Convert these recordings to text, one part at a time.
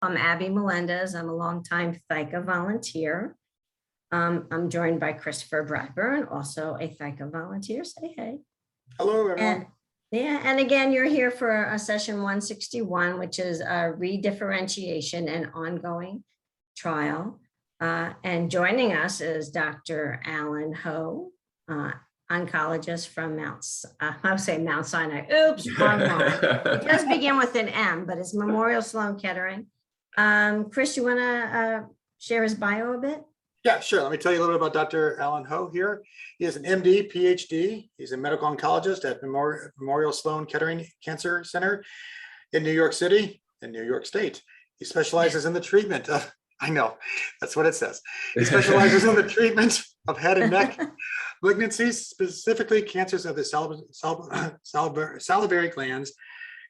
I'm Abby Melendez. I'm a longtime ThyCa volunteer. I'm joined by Christopher Bradburn, also a ThyCa volunteer. Say hey. Hello, everyone. And again, you're here for a session 161, which is a redifferentiation and ongoing trial. And joining us is Dr. Alan Ho, oncologist from Mount Sinai. Oops, wrong one. It does begin with an M, but it's Memorial Sloan Kettering. Chris, you want to share his bio a bit? Yeah, sure. Let me tell you a little bit about Dr. Alan Ho here. He is an MD, PhD. He's a medical oncologist at Memorial Sloan Kettering Cancer Center in New York City and New York State. He specializes in the treatment of, I know, that's what it says. He specializes in the treatment of head and neck malignancies, specifically cancers of the salivary glands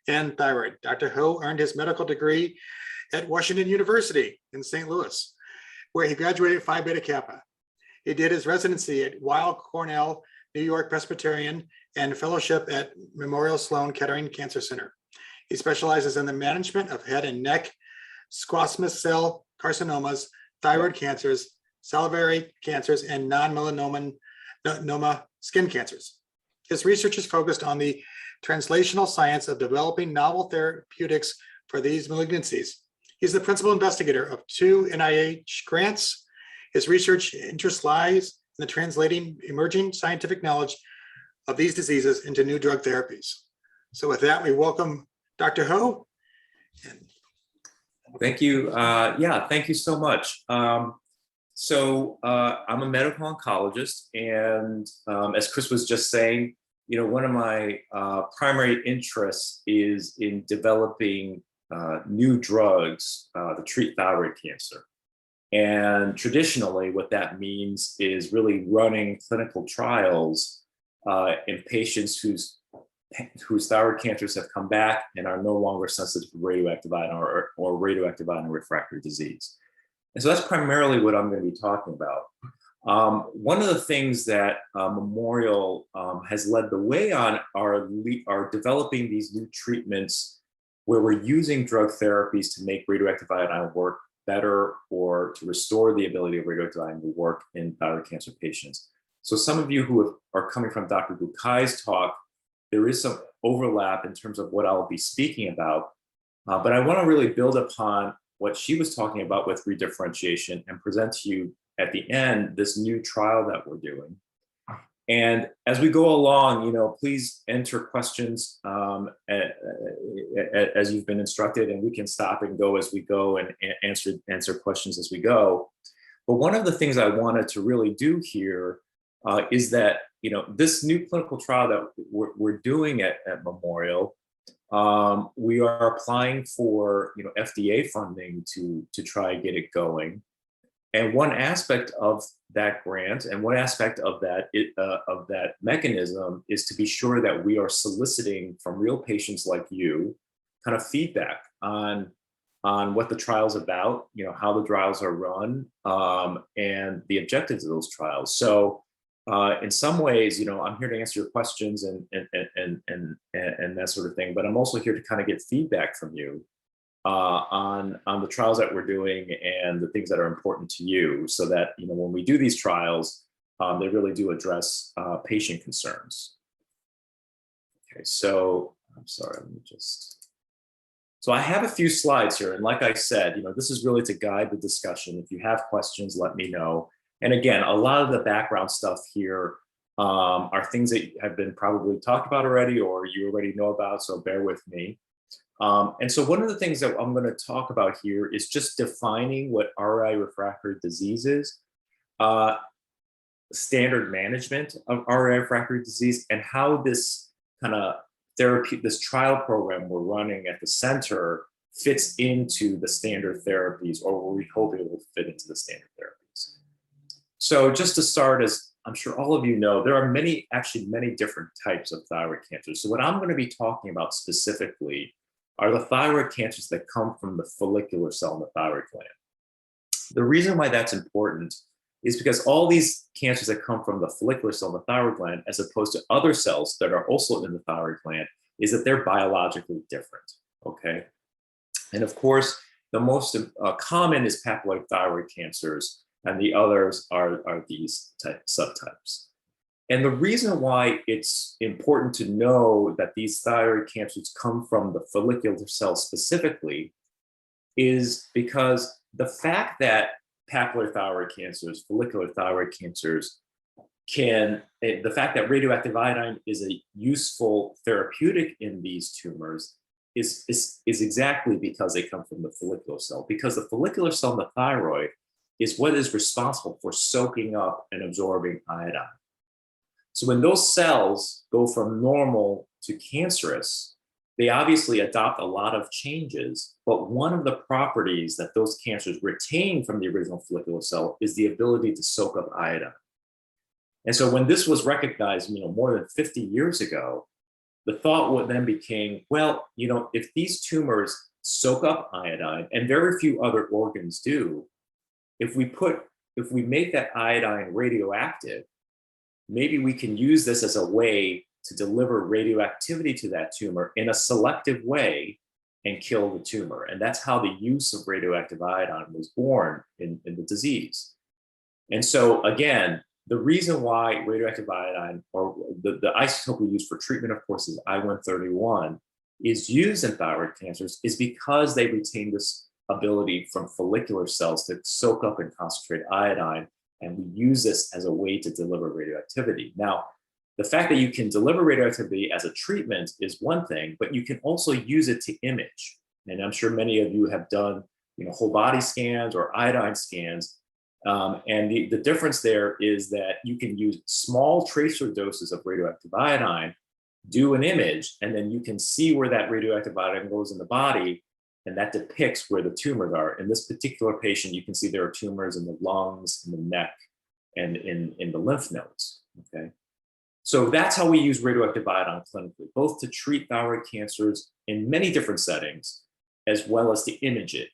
and thyroid. Dr. Ho earned his medical degree at Washington University in St. Louis, where he graduated Phi Beta Kappa. He did his residency at Weill Cornell, New York Presbyterian, and fellowship at Memorial Sloan Kettering Cancer Center. He specializes in the management of head and neck squamous cell carcinomas, thyroid cancers, salivary cancers, and non-melanoma skin cancers. His research is focused on the translational science of developing novel therapeutics for these malignancies. He's the principal investigator of 2 NIH grants. His research interest lies in the translating emerging scientific knowledge of these diseases into new drug therapies. So with that, we welcome Dr. Ho. Thank you. Thank you so much. I'm a medical oncologist, and as Chris was just saying, one of my primary interests is in developing new drugs to treat thyroid cancer. And traditionally, what that means is really running clinical trials in patients whose thyroid cancers have come back and are no longer sensitive to radioactive iodine or radioactive iodine refractory disease. And so that's primarily what I'm going to be talking about. One of the things that Memorial has led the way on are developing these new treatments where we're using drug therapies to make radioactive iodine work better or to restore the ability of radioactive iodine to work in thyroid cancer patients. So some of you who are coming from Dr. Bukai's talk, there is some overlap in terms of what I'll be speaking about, but I want to really build upon what she was talking about with redifferentiation and present to you at the end this new trial that we're doing. And as we go along, please enter questions as you've been instructed, and we can stop and go as we go and answer questions as we go. But one of the things I wanted to really do here is that, this new clinical trial that we're doing at Memorial, we are applying for, FDA funding to try and get it going. And one aspect of that grant and one aspect of that mechanism is to be sure that we are soliciting from real patients like you kind of feedback on what the trial's about, how the trials are run, and the objectives of those trials. So in some ways, I'm here to answer your questions and that sort of thing, but I'm also here to kind of get feedback from you on the trials that we're doing and the things that are important to you, so that when we do these trials, they really do address patient concerns. Okay, so I'm sorry, let me just. So I have a few slides here, and like I said, this is really to guide the discussion. If you have questions, let me know. And again, a lot of the background stuff here are things that have been probably talked about already or you already know about, so bear with me. And so one of the things that I'm going to talk about here is just defining what RI refractory disease is, standard management of RI refractory disease, and how this kind of therapy, this trial program we're running at the center fits into the standard therapies, or we hope it will fit into the standard therapies. So just to start, as I'm sure all of you know, there are many different types of thyroid cancers. So what I'm going to be talking about specifically are the thyroid cancers that come from the follicular cell in the thyroid gland. The reason why that's important is because all these cancers that come from the follicular cell in the thyroid gland, as opposed to other cells that are also in the thyroid gland, is that they're biologically different, okay? And of course, The most common is papillary thyroid cancers, and the others are these subtypes. And the reason why it's important to know that these thyroid cancers come from the follicular cell specifically is because the fact that papillary thyroid cancers, follicular thyroid cancers, the fact that radioactive iodine is a useful therapeutic in these tumors is exactly because they come from the follicular cell, because the follicular cell in the thyroid is what is responsible for soaking up and absorbing iodine. So when those cells go from normal to cancerous, they obviously adopt a lot of changes, but one of the properties that those cancers retain from the original follicular cell is the ability to soak up iodine. And so when this was recognized, more than 50 years ago, the thought then became, well, if these tumors soak up iodine, and very few other organs do, if we make that iodine radioactive, maybe we can use this as a way to deliver radioactivity to that tumor in a selective way and kill the tumor. And that's how the use of radioactive iodine was born in the disease. And so again, the reason why radioactive iodine, or the isotope we use for treatment, of course, is I-131, is used in thyroid cancers is because they retain this ability from follicular cells to soak up and concentrate iodine. And we use this as a way to deliver radioactivity. Now, the fact that you can deliver radioactivity as a treatment is one thing, but you can also use it to image. And I'm sure many of you have done whole body scans or iodine scans. And the difference there is that you can use small tracer doses of radioactive iodine, do an image, and then you can see where that radioactive iodine goes in the body, and that depicts where the tumors are. In this particular patient, you can see there are tumors in the lungs, in the neck, and in the lymph nodes, okay? So that's how we use radioactive iodine clinically, both to treat thyroid cancers in many different settings, as well as to image it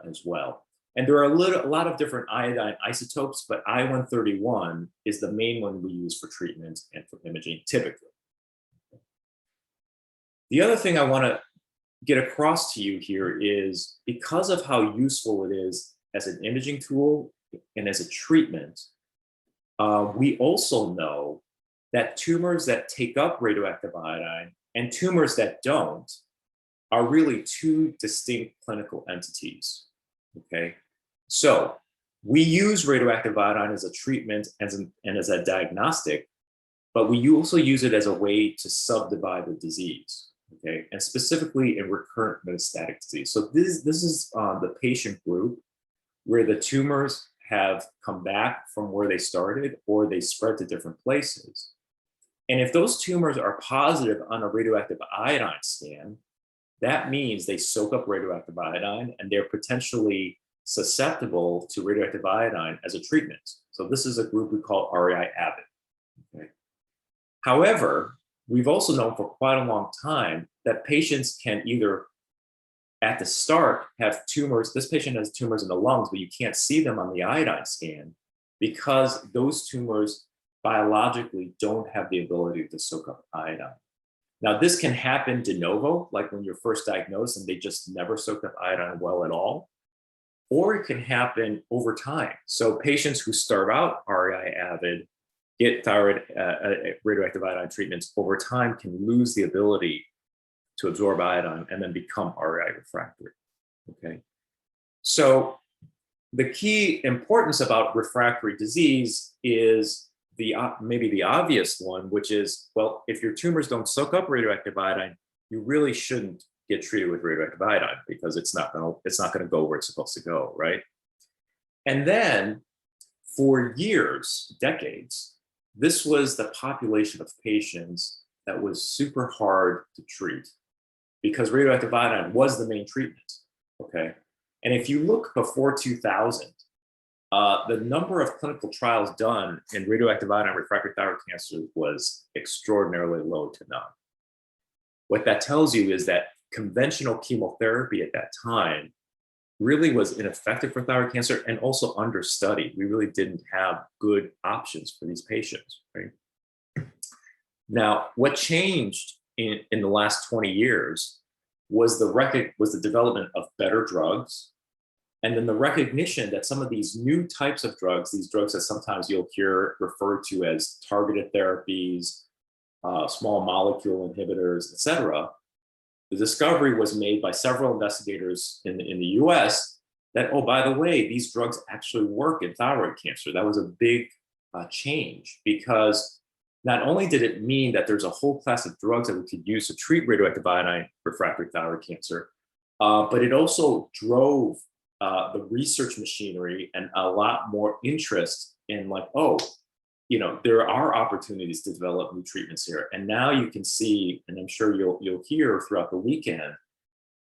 as well. And there are a lot of different iodine isotopes, but I-131 is the main one we use for treatment and for imaging typically. The other thing I want to get across to you here is because of how useful it is as an imaging tool and as a treatment, we also know that tumors that take up radioactive iodine and tumors that don't are really two distinct clinical entities, okay? So we use radioactive iodine as a treatment and as a diagnostic, but we also use it as a way to subdivide the disease, okay? And specifically in recurrent metastatic disease. So this is the patient group where the tumors have come back from where they started or they spread to different places. And if those tumors are positive on a radioactive iodine scan, that means they soak up radioactive iodine and they're potentially susceptible to radioactive iodine as a treatment. So this is a group we call REI-avid. Okay. However, we've also known for quite a long time that patients can either at the start have tumors, this patient has tumors in the lungs, but you can't see them on the iodine scan because those tumors biologically don't have the ability to soak up iodine. Now, this can happen de novo, like when you're first diagnosed and they just never soaked up iodine well at all, or it can happen over time. So patients who start out REI-avid, get thyroid radioactive iodine treatments, over time can lose the ability to absorb iodine and then become REI refractory, okay? So the key importance about refractory disease is maybe the obvious one, which is, well, if your tumors don't soak up radioactive iodine, you really shouldn't get treated with radioactive iodine because it's not gonna go where it's supposed to go, right? And then for years, decades, this was the population of patients that was super hard to treat because radioactive iodine was the main treatment, okay? And if you look before 2000, the number of clinical trials done in radioactive iodine refractory thyroid cancer was extraordinarily low to none. What that tells you is that conventional chemotherapy at that time really was ineffective for thyroid cancer and also understudied. We really didn't have good options for these patients, right? Now, what changed in the last 20 years was the development of better drugs And then the recognition that some of these new types of drugs, these drugs that sometimes you'll hear referred to as targeted therapies, small molecule inhibitors, et cetera, the discovery was made by several investigators in the US that, oh, by the way, these drugs actually work in thyroid cancer. That was a big change, because not only did it mean that there's a whole class of drugs that we could use to treat radioactive iodine refractory thyroid cancer, but it also drove the research machinery and a lot more interest in, like, oh, you know, there are opportunities to develop new treatments here. And now you can see, and I'm sure you'll hear throughout the weekend,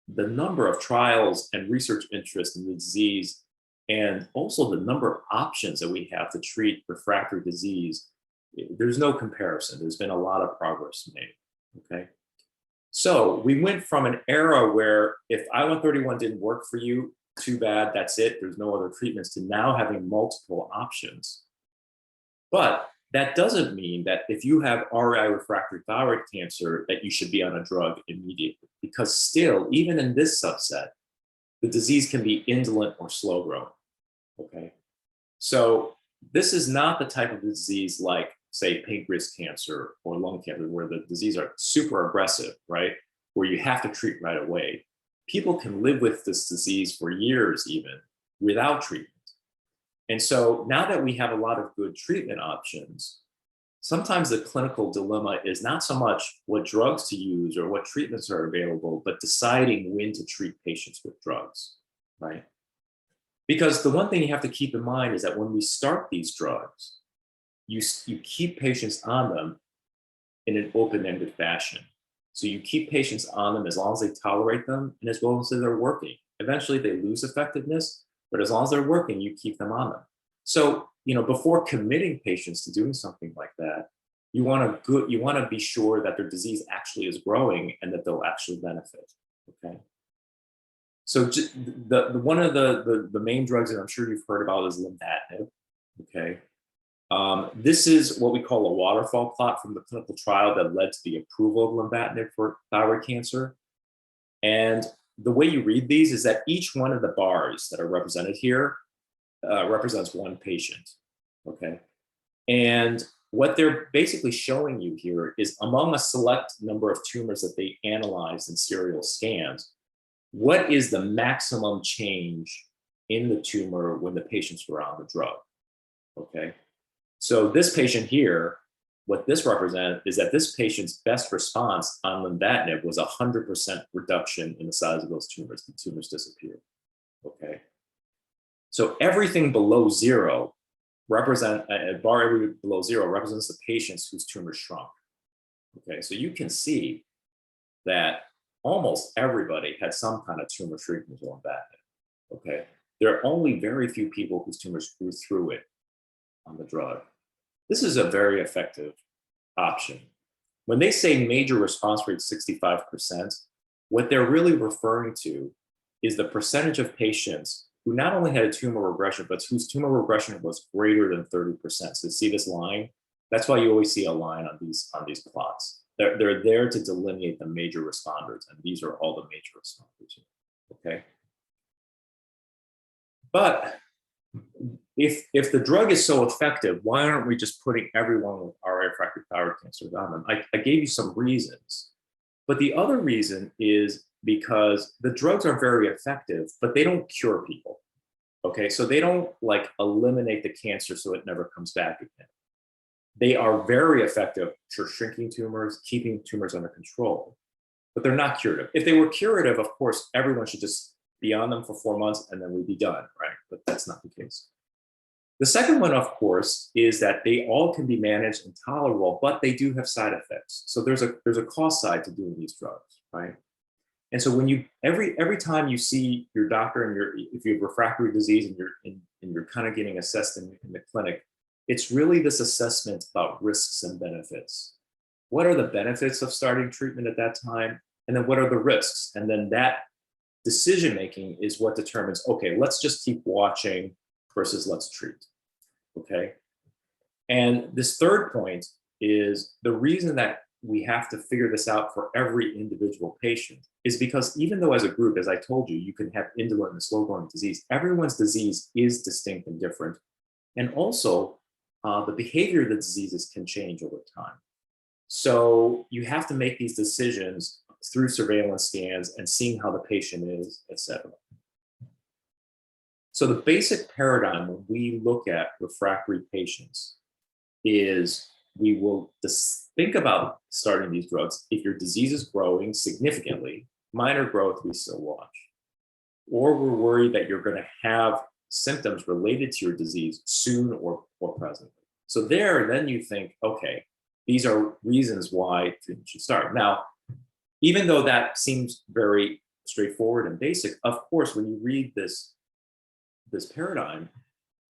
the number of trials and research interest in the disease, and also the number of options that we have to treat refractory disease. There's no comparison. There's been a lot of progress made, okay? So we went from an era where if I-131 didn't work for you, too bad, that's it, there's no other treatments, to now having multiple options. But that doesn't mean that if you have RAI refractory thyroid cancer that you should be on a drug immediately, because still, even in this subset, the disease can be indolent or slow growing, okay? So this is not the type of disease like, say, pancreas cancer or lung cancer, where the disease are super aggressive, right? Where you have to treat right away. People can live with this disease for years even without treatment. And so now that we have a lot of good treatment options, sometimes the clinical dilemma is not so much what drugs to use or what treatments are available, but deciding when to treat patients with drugs, right? Because the one thing you have to keep in mind is that when we start these drugs, you keep patients on them in an open-ended fashion. So you keep patients on them as long as they tolerate them and as well as they're working. Eventually they lose effectiveness, but as long as they're working, you keep them on them. So, you know, before committing patients to doing something like that, you want to be sure that their disease actually is growing and that they'll actually benefit, okay? So one of the main drugs that I'm sure you've heard about is Lymphatic, okay? This is what we call a waterfall plot from the clinical trial that led to the approval of Lymphatic for thyroid cancer. And the way you read these is that each one of the bars that are represented here represents one patient, okay? And what they're basically showing you here is among a select number of tumors that they analyzed in serial scans, what is the maximum change in the tumor when the patients were on the drug, okay? So this patient here, what this represents is that this patient's best response on lenvatinib was 100% reduction in the size of those tumors. The tumors disappeared, okay? So everything below zero below zero represents the patients whose tumors shrunk, okay? So you can see that almost everybody had some kind of tumor shrinkage with lenvatinib, okay? There are only very few people whose tumors grew through it on the drug. This is a very effective option. When they say major response rate 65%, what they're really referring to is the percentage of patients who not only had a tumor regression, but whose tumor regression was greater than 30%. So see this line? That's why you always see a line on these plots. They're there to delineate the major responders, and these are all the major responders, okay? But if the drug is so effective, why aren't we just putting everyone with RA refractory thyroid cancer on them? I gave you some reasons, but the other reason is because the drugs are very effective, but they don't cure people, okay? So they don't like eliminate the cancer so it never comes back again. They are very effective for shrinking tumors, keeping tumors under control, but they're not curative. If they were curative, of course, everyone should just be on them for 4 months and then we'd be done, right? But that's not the case. The second one, of course, is that they all can be managed and tolerable, but they do have side effects. So there's a cost side to doing these drugs, right? And so when you every time you see your doctor and if you have refractory disease and you're kind of getting assessed in the clinic, it's really this assessment about risks and benefits. What are the benefits of starting treatment at that time? And then what are the risks? And then that decision making is what determines, okay, let's just keep watching versus let's treat, okay? And this third point is the reason that we have to figure this out for every individual patient is because even though as a group, as I told you, you can have indolent and slow-growing disease, everyone's disease is distinct and different. And also, the behavior of the diseases can change over time. So you have to make these decisions through surveillance scans and seeing how the patient is, et cetera. So the basic paradigm when we look at refractory patients is we will just think about starting these drugs if your disease is growing significantly. Minor growth we still watch, or we're worried that you're going to have symptoms related to your disease soon or presently. So then you think, okay, these are reasons why treatment should start. Now, even though that seems very straightforward and basic, of course, when you read this paradigm,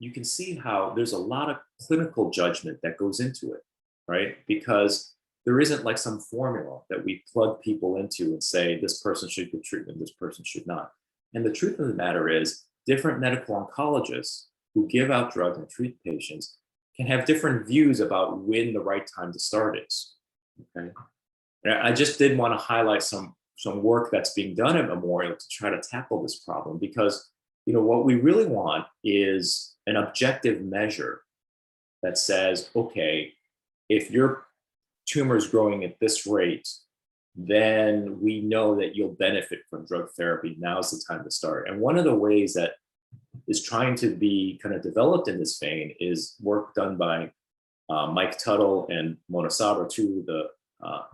you can see how there's a lot of clinical judgment that goes into it, right? Because there isn't like some formula that we plug people into and say, this person should get treatment, this person should not. And the truth of the matter is, different medical oncologists who give out drugs and treat patients can have different views about when the right time to start is, okay? And I just did want to highlight some work that's being done at Memorial to try to tackle this problem, because what we really want is an objective measure that says, okay, if your tumor is growing at this rate, then we know that you'll benefit from drug therapy. Now's the time to start. And one of the ways that is trying to be kind of developed in this vein is work done by Mike Tuttle and Mona Sabra, two of the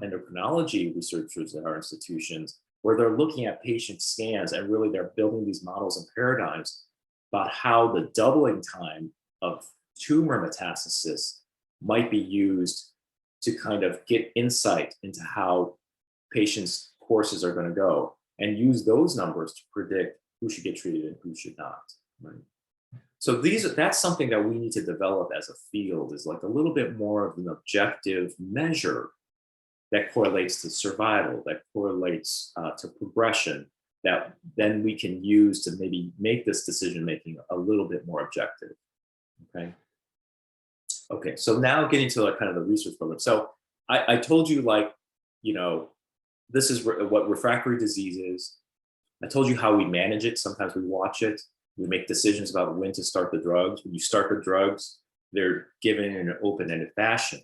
endocrinology researchers at our institutions, where they're looking at patient scans and really they're building these models and paradigms about how the doubling time of tumor metastasis might be used to kind of get insight into how patients' courses are going to go, and use those numbers to predict who should get treated and who should not. Right? So that's something that we need to develop as a field, is like a little bit more of an objective measure that correlates to survival, that correlates to progression, that then we can use to maybe make this decision making a little bit more objective. Okay, so now getting to like kind of the research program. So I told you, like, this is what refractory disease is. I told you how we manage it. Sometimes we watch it. We make decisions about when to start the drugs. When you start the drugs, they're given in an open-ended fashion.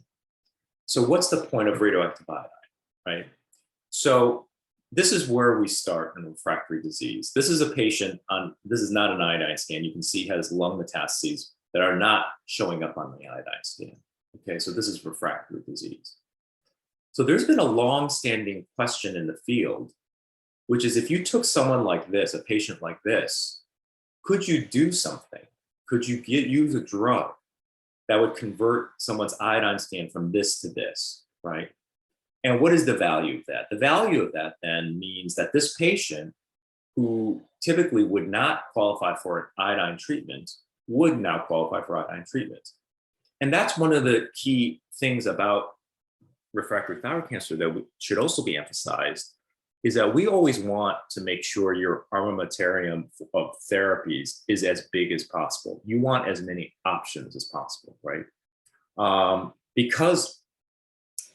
So what's the point of radioactive iodine, right? So this is where we start in refractory disease. This is a patient this is not an iodine scan. You can see he has lung metastases that are not showing up on the iodine scan. Okay, so this is refractory disease. So there's been a long-standing question in the field, which is, if you took someone like this, a patient like this, could you do something? Could you use a drug that would convert someone's iodine scan from this to this, right? And what is the value of that? The value of that then means that this patient, who typically would not qualify for an iodine treatment, would now qualify for iodine treatment. And that's one of the key things about refractory thyroid cancer that should also be emphasized, is that we always want to make sure your armamentarium of therapies is as big as possible. You want as many options as possible, right? Because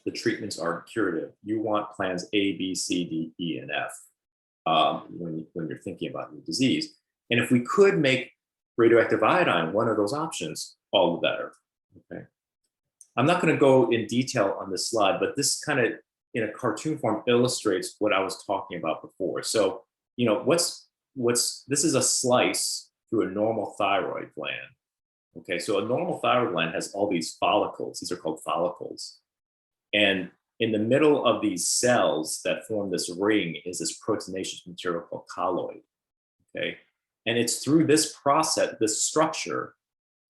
the treatments aren't curative, you want plans A, B, C, D, E, and F when you're thinking about your disease. And if we could make radioactive iodine one of those options, all the better, okay? I'm not going to go in detail on this slide, but this kind of, in a cartoon form, illustrates what I was talking about before. So, this is a slice through a normal thyroid gland. Okay, so a normal thyroid gland has all these follicles. These are called follicles. And in the middle of these cells that form this ring is this proteinaceous material called colloid. Okay, and it's through this process, this structure,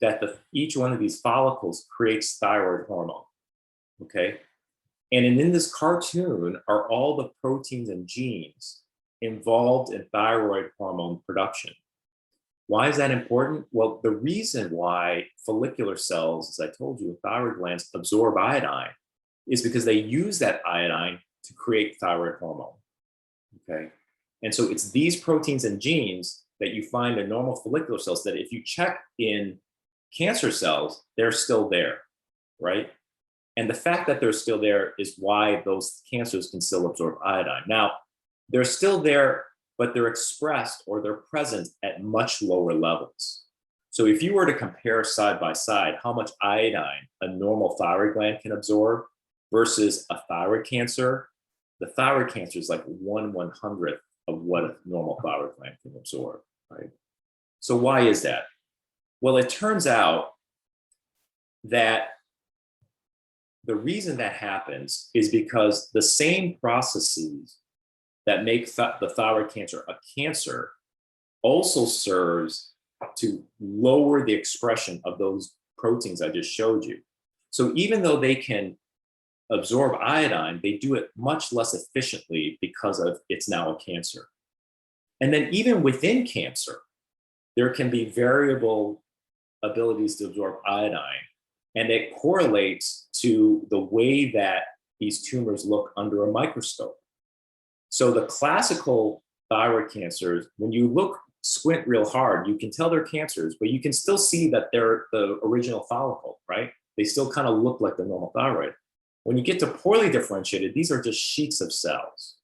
that each one of these follicles creates thyroid hormone. Okay. And in this cartoon are all the proteins and genes involved in thyroid hormone production. Why is that important? Well, the reason why follicular cells, as I told you, thyroid glands absorb iodine is because they use that iodine to create thyroid hormone. Okay. And so it's these proteins and genes that you find in normal follicular cells that if you check in cancer cells, they're still there, right? And the fact that they're still there is why those cancers can still absorb iodine. Now, they're still there, but they're expressed or they're present at much lower levels. So if you were to compare side by side how much iodine a normal thyroid gland can absorb versus a thyroid cancer, the thyroid cancer is like 1/100th of what a normal thyroid gland can absorb, right? So why is that? Well, it turns out that the reason that happens is because the same processes that make the thyroid cancer a cancer also serves to lower the expression of those proteins I just showed you. So even though they can absorb iodine, they do it much less efficiently because of it's now a cancer. And then even within cancer, there can be variable abilities to absorb iodine. And it correlates to the way that these tumors look under a microscope. So the classical thyroid cancers, when you squint real hard, you can tell they're cancers, but you can still see that they're the original follicle, right? They still kind of look like the normal thyroid. When you get to poorly differentiated, these are just sheets of cells,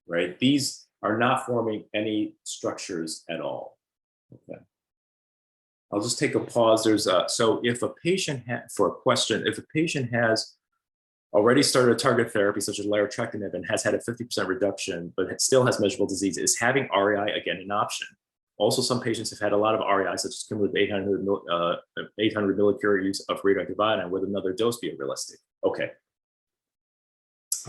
right? These are not forming any structures at all. Okay. I'll just take a pause. So if a patient for a question, if a patient has already started a target therapy such as larotrectinib and has had a 50% reduction, but it still has measurable disease, is having REI again an option? Also, some patients have had a lot of REI, such as cumulative 800 millicuries of radioactive iodine. Would another dose be realistic? Okay.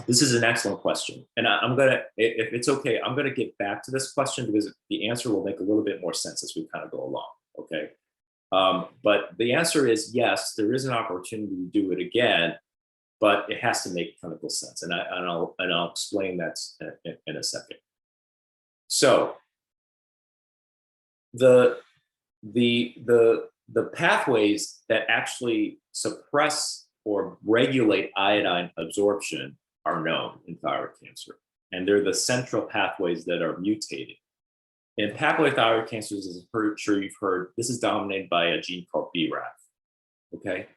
This is an excellent question. And I'm gonna, if it's okay, I'm gonna get back to this question because the answer will make a little bit more sense as we kind of go along, okay? But the answer is yes, there is an opportunity to do it again, but it has to make clinical sense. And I'll explain that in a second. So the pathways that actually suppress or regulate iodine absorption are known in thyroid cancer. And they're the central pathways that are mutated. In papillary thyroid cancers, as I'm sure you've heard, this is dominated by a gene called BRAF, okay?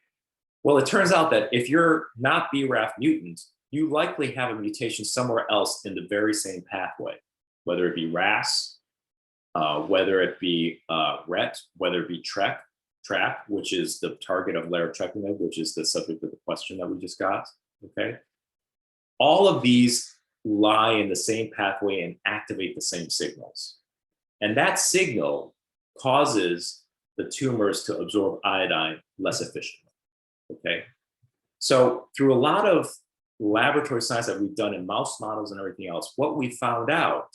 Well, it turns out that if you're not BRAF mutant, you likely have a mutation somewhere else in the very same pathway, whether it be RAS, whether it be RET, whether it be TRAC, which is the target of larotrectinib, which is the subject of the question that we just got, okay? All of these lie in the same pathway and activate the same signals. And that signal causes the tumors to absorb iodine less efficiently, okay? So through a lot of laboratory science that we've done in mouse models and everything else, what we found out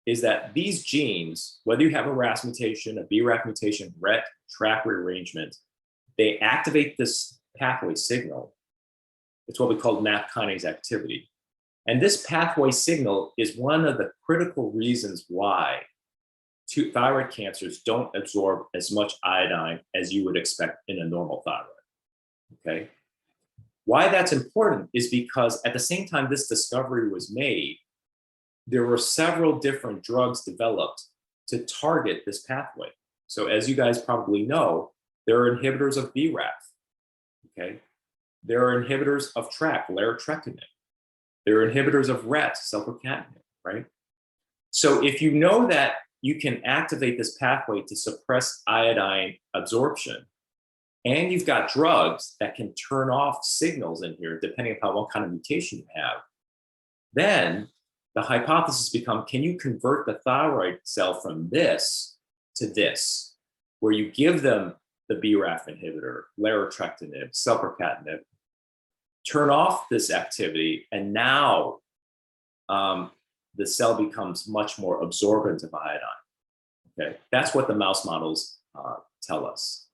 is that these genes, whether you have a RAS mutation, a BRAF mutation, RET, TRAC rearrangement, they activate this pathway signal. It's what we call MAP kinase activity. And this pathway signal is one of the critical reasons why thyroid cancers don't absorb as much iodine as you would expect in a normal thyroid, okay? Why that's important is because at the same time this discovery was made, there were several different drugs developed to target this pathway. So as you guys probably know, there are inhibitors of BRAF, okay? There are inhibitors of TRAC, larotrectinib. There are inhibitors of RET, selpercatinib, right? So if you know that you can activate this pathway to suppress iodine absorption, and you've got drugs that can turn off signals in here, depending upon what kind of mutation you have, then the hypothesis becomes, can you convert the thyroid cell from this to this, where you give them the BRAF inhibitor, larotrectinib, selpercatinib, turn off this activity, and now the cell becomes much more absorbent of iodine, okay? That's what the mouse models tell us.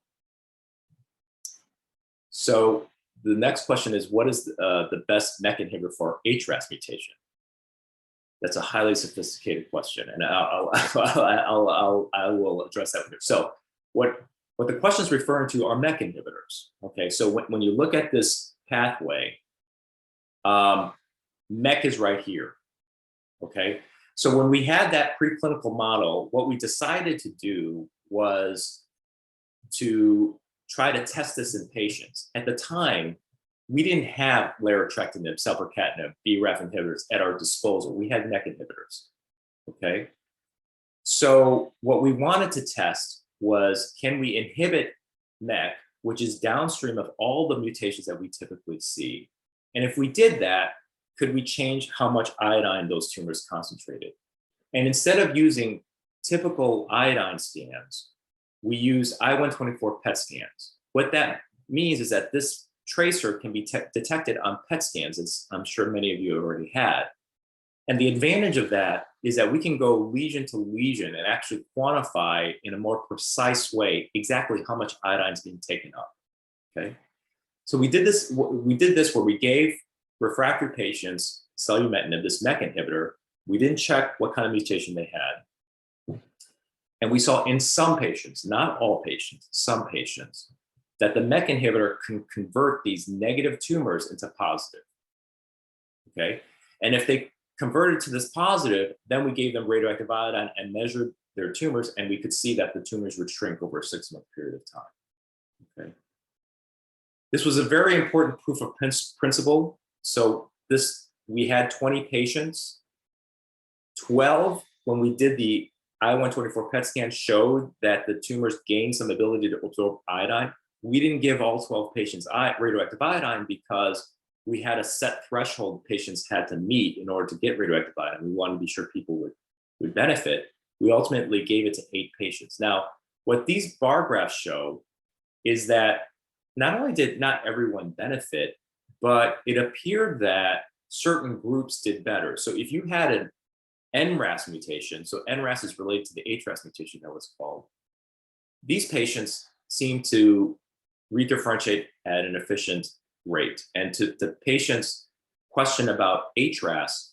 So the next question is, what is the best MEK inhibitor for HRAS mutation? That's a highly sophisticated question, and I will address that here. So what the question is referring to are MEK inhibitors, okay? So when you look at this pathway, MEK is right here, okay? So when we had that preclinical model, what we decided to do was to try to test this in patients. At the time, we didn't have larotrectinib, selpercatinib, BRAF inhibitors at our disposal. We had MEK inhibitors, okay? So what we wanted to test was, can we inhibit MEK, which is downstream of all the mutations that we typically see? And if we did that, could we change how much iodine those tumors concentrated? And instead of using typical iodine scans, we use I-124 PET scans. What that means is that this tracer can be detected on PET scans, as I'm sure many of you already had. And the advantage of that is that we can go lesion to lesion and actually quantify in a more precise way exactly how much iodine is being taken up, okay? So we did this where we gave refractory patients selumetinib, this MEK inhibitor. We didn't check what kind of mutation they had. And we saw in some patients, not all patients, some patients, that the MEK inhibitor can convert these negative tumors into positive, okay? And if they converted to this positive, then we gave them radioactive iodine and measured their tumors, and we could see that the tumors would shrink over a 6-month period of time, okay? This was a very important proof of principle. So we had 20 patients, 12, when we did the I-124 PET scan, showed that the tumors gained some ability to absorb iodine. We didn't give all 12 patients radioactive iodine because we had a set threshold patients had to meet in order to get radioactive iodine. We wanted to be sure people would benefit. We ultimately gave it to 8 patients. Now, what these bar graphs show is that not only did not everyone benefit, but it appeared that certain groups did better. So if you had an NRAS mutation, so NRAS is related to the HRAS mutation that was called, these patients seem to redifferentiate at an efficient rate. And to the patients' question about HRAS,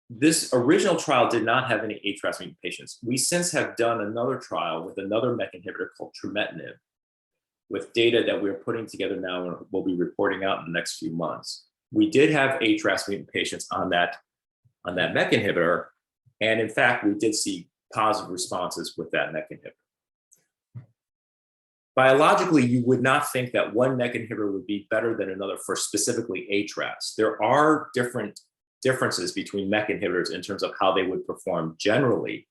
this original trial did not have any HRAS mutant patients. We since have done another trial with another MEK inhibitor called trametinib, with data that we're putting together now and we'll be reporting out in the next few months. We did have HRAS mutant patients on that MEK inhibitor, and in fact, we did see positive responses with that MEK inhibitor. Biologically, you would not think that one MEK inhibitor would be better than another for specifically HRAS. There are differences between MEK inhibitors in terms of how they would perform generally,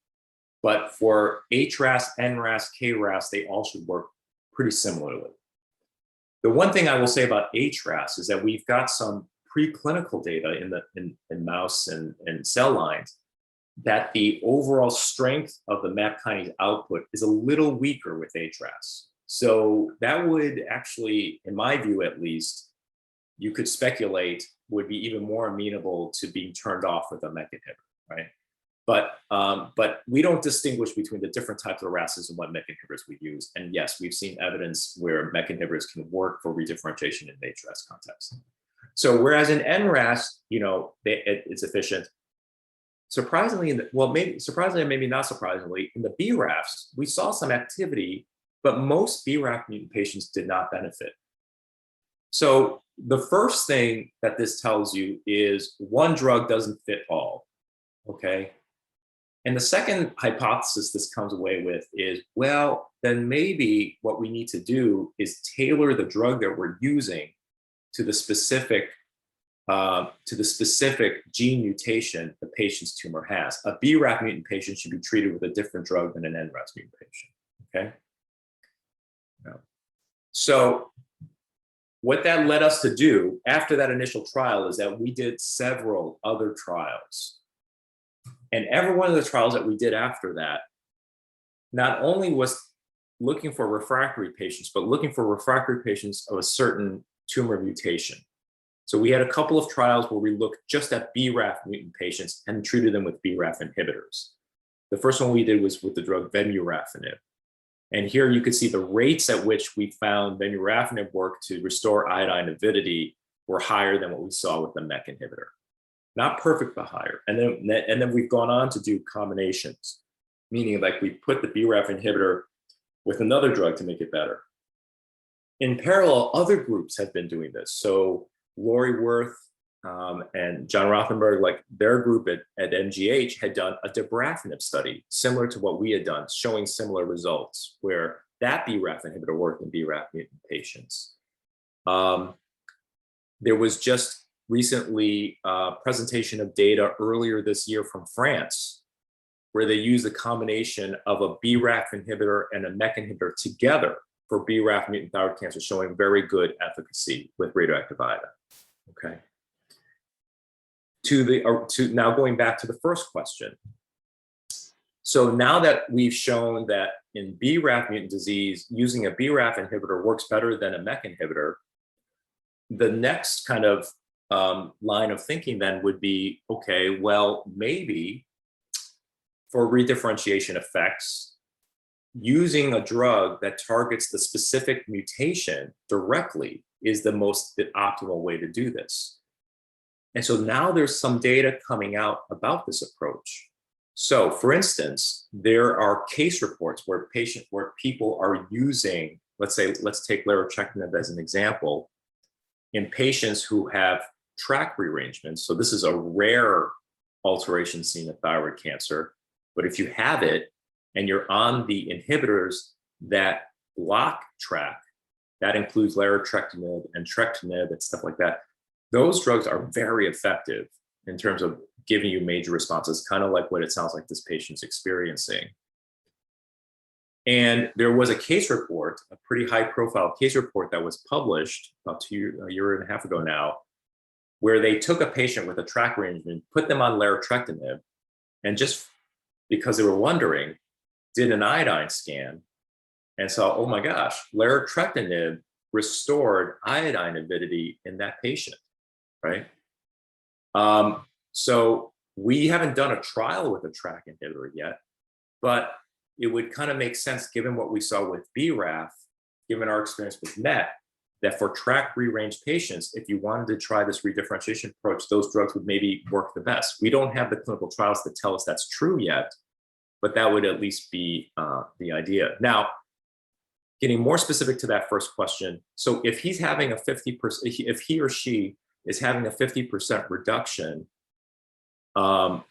but for HRAS, NRAS, KRAS, they all should work pretty similarly. The one thing I will say about HRAS is that we've got some preclinical data in mouse and cell lines that the overall strength of the MAP kinase output is a little weaker with HRAS. So that would actually, in my view at least, you could speculate would be even more amenable to being turned off with a MEK inhibitor, right? But we don't distinguish between the different types of RASs and what MEK inhibitors we use. And yes, we've seen evidence where MEK inhibitors can work for redifferentiation in the HRAS context. So whereas in NRAS, it's efficient. Surprisingly, surprisingly, maybe not surprisingly, in the BRAFs, we saw some activity, but most BRAF mutant patients did not benefit. So the first thing that this tells you is one drug doesn't fit all, okay? And the second hypothesis this comes away with is, well, then maybe what we need to do is tailor the drug that we're using to the specific gene mutation the patient's tumor has. A BRAF mutant patient should be treated with a different drug than an NRAS mutant patient, okay? So what that led us to do after that initial trial is that we did several other trials. And every one of the trials that we did after that, not only was looking for refractory patients, but looking for refractory patients of a certain tumor mutation. So we had a couple of trials where we looked just at BRAF mutant patients and treated them with BRAF inhibitors. The first one we did was with the drug vemurafenib. And here you could see the rates at which we found vemurafenib work to restore iodine avidity were higher than what we saw with the MEK inhibitor. Not perfect, but higher. And then we've gone on to do combinations, meaning like we put the BRAF inhibitor with another drug to make it better. In parallel, other groups have been doing this. So Lori Worth and John Rothenberg, like their group at MGH had done a dabrafenib study similar to what we had done, showing similar results where that BRAF inhibitor worked in BRAF mutant patients. There was just recently a presentation of data earlier this year from France, where they used a combination of a BRAF inhibitor and a MEK inhibitor together for BRAF mutant thyroid cancer, showing very good efficacy with radioactive iodine. Okay. Now going back to the first question. So now that we've shown that in BRAF mutant disease, using a BRAF inhibitor works better than a MEK inhibitor, the next kind of line of thinking then would be, okay, well, maybe for redifferentiation effects, using a drug that targets the specific mutation directly is the optimal way to do this. And so now there's some data coming out about this approach. So for instance, there are case reports where people are using, let's take larotrectinib as an example, in patients who have track rearrangements. So this is a rare alteration seen in thyroid cancer, but if you have it and you're on the inhibitors that block track, that includes larotrectinib and entrectinib and stuff like that, those drugs are very effective in terms of giving you major responses, kind of like what it sounds like this patient's experiencing. And there was a case report, a pretty high profile case report that was published about a year and a half ago now, where they took a patient with a track rearrangement, put them on larotrectinib, and just because they were wondering, did an iodine scan and saw, oh my gosh, larotrectinib restored iodine avidity in that patient, right? So we haven't done a trial with a track inhibitor yet, but it would kind of make sense given what we saw with BRAF, given our experience with MET, that for track rearranged patients, if you wanted to try this redifferentiation approach, those drugs would maybe work the best. We don't have the clinical trials that tell us that's true yet, but that would at least be the idea. Now, getting more specific to that first question, so if he's having a 50%, if he or she is having a 50% reduction on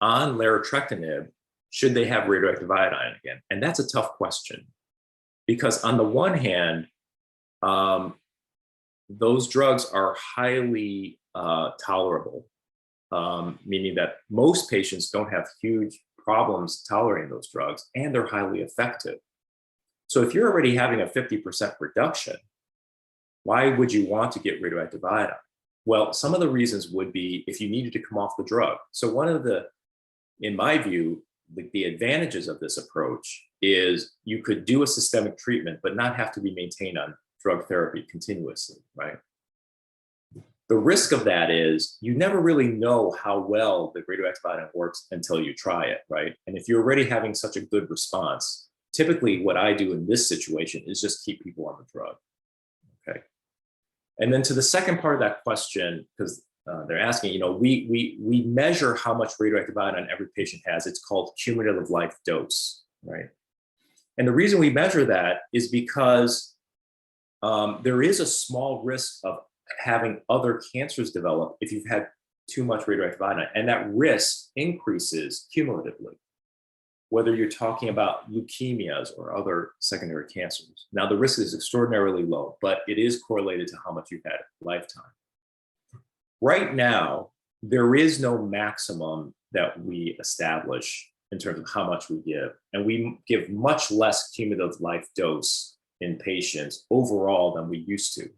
larotrectinib, should they have radioactive iodine again? And that's a tough question, because on the one hand, those drugs are highly tolerable, meaning that most patients don't have huge problems tolerating those drugs, and they're highly effective. So if you're already having a 50% reduction, why would you want to get radioactive iodine? Well, some of the reasons would be if you needed to come off the drug. So one of the, in my view, the advantages of this approach is you could do a systemic treatment, but not have to be maintained on drug therapy continuously, right? The risk of that is you never really know how well the radioactive iodine works until you try it, right? And if you're already having such a good response, typically what I do in this situation is just keep people on the drug, okay? And then to the second part of that question, because they're asking, you know, we measure how much radioactive iodine every patient has. It's called cumulative life dose, right? And the reason we measure that is because there is a small risk of having other cancers develop if you've had too much radioactive iodine, and that risk increases cumulatively, whether you're talking about leukemias or other secondary cancers. Now, the risk is extraordinarily low, but it is correlated to how much you've had lifetime. Right now, there is no maximum that we establish in terms of how much we give, and we give much less cumulative life dose in patients overall than we used to.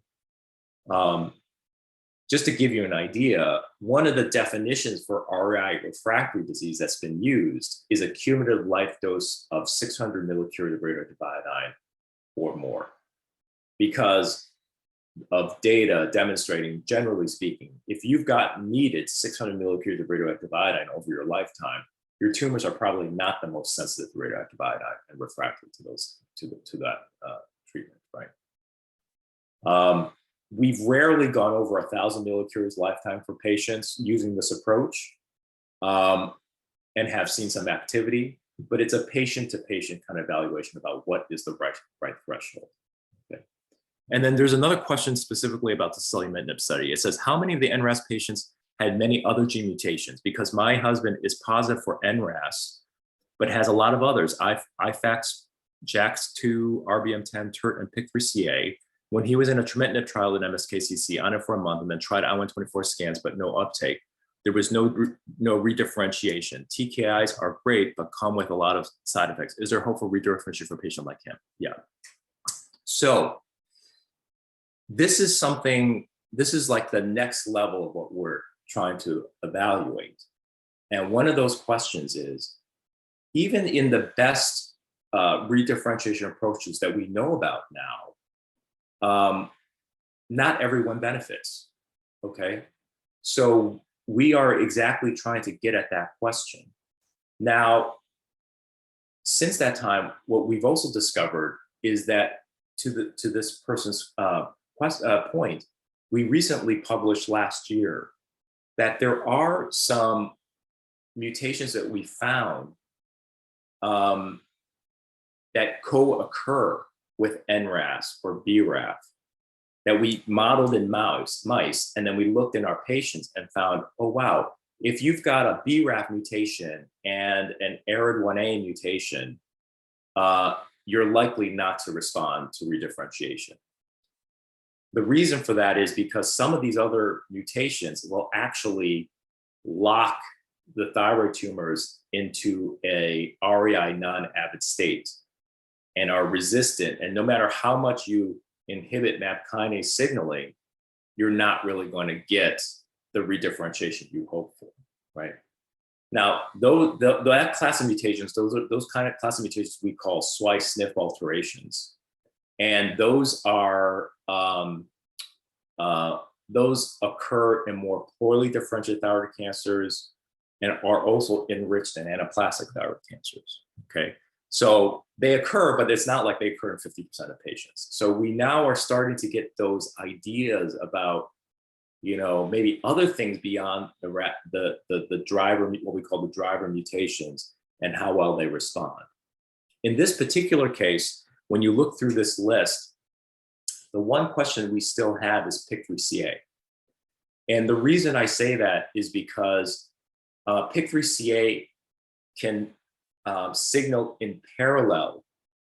Just to give you an idea, one of the definitions for RI refractory disease that's been used is a cumulative life dose of 600 millicuries of radioactive iodine or more, because of data demonstrating, generally speaking, if you've needed 600 millicuries of radioactive iodine over your lifetime, your tumors are probably not the most sensitive to radioactive iodine and refractory to that treatment, right? We've rarely gone over 1,000 millicuries lifetime for patients using this approach, and have seen some activity, but it's a patient-to-patient kind of evaluation about what is the right threshold. Okay. And then there's another question specifically about the selumetinib study. It says, how many of the NRAS patients had many other gene mutations? Because my husband is positive for NRAS, but has a lot of others. IFAX, JAX2, RBM10, TERT, and PIK3CA. when he was in a trametinib trial in MSKCC on it for a month and then tried I-124 scans, but no uptake, there was no redifferentiation. TKIs are great, but come with a lot of side effects. Is there hope for redifferentiation for a patient like him? Yeah. So this is something, this is like the next level of what we're trying to evaluate. And one of those questions is, even in the best redifferentiation approaches that we know about now, not everyone benefits, okay? So we are exactly trying to get at that question. Now, since that time, what we've also discovered is that to this person's point, we recently published last year that there are some mutations that we found that co-occur with NRAS or BRAF that we modeled in mice, and then we looked in our patients and found, oh wow, if you've got a BRAF mutation and an ARID1A mutation, you're likely not to respond to redifferentiation. The reason for that is because some of these other mutations will actually lock the thyroid tumors into a REI non-avid state and are resistant. And no matter how much you inhibit MAP kinase signaling, you're not really going to get the redifferentiation you hope for, right? Now, that class of mutations, those kind of class of mutations we call SWI/SNF alterations. And those are, those occur in more poorly differentiated thyroid cancers and are also enriched in anaplastic thyroid cancers, okay? So they occur, but it's not like they occur in 50% of patients. So we now are starting to get those ideas about, you know, maybe other things beyond the driver, what we call the driver mutations, and how well they respond. In this particular case, when you look through this list, the one question we still have is PIK3CA. And the reason I say that is because PIK3CA can signal in parallel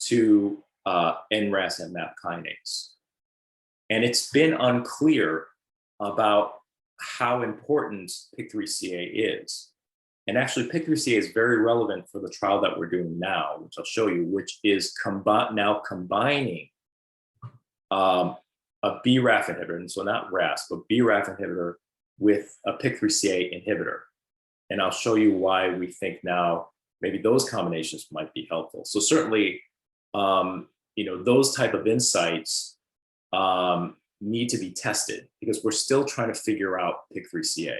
to NRAS and MAP kinase. And it's been unclear about how important PIK3CA is. And actually PIK3CA is very relevant for the trial that we're doing now, which I'll show you, which is now combining a BRAF inhibitor, and so not RAS, but BRAF inhibitor with a PIK3CA inhibitor. And I'll show you why we think now maybe those combinations might be helpful. So certainly, you know, those type of insights need to be tested because we're still trying to figure out PIK3CA.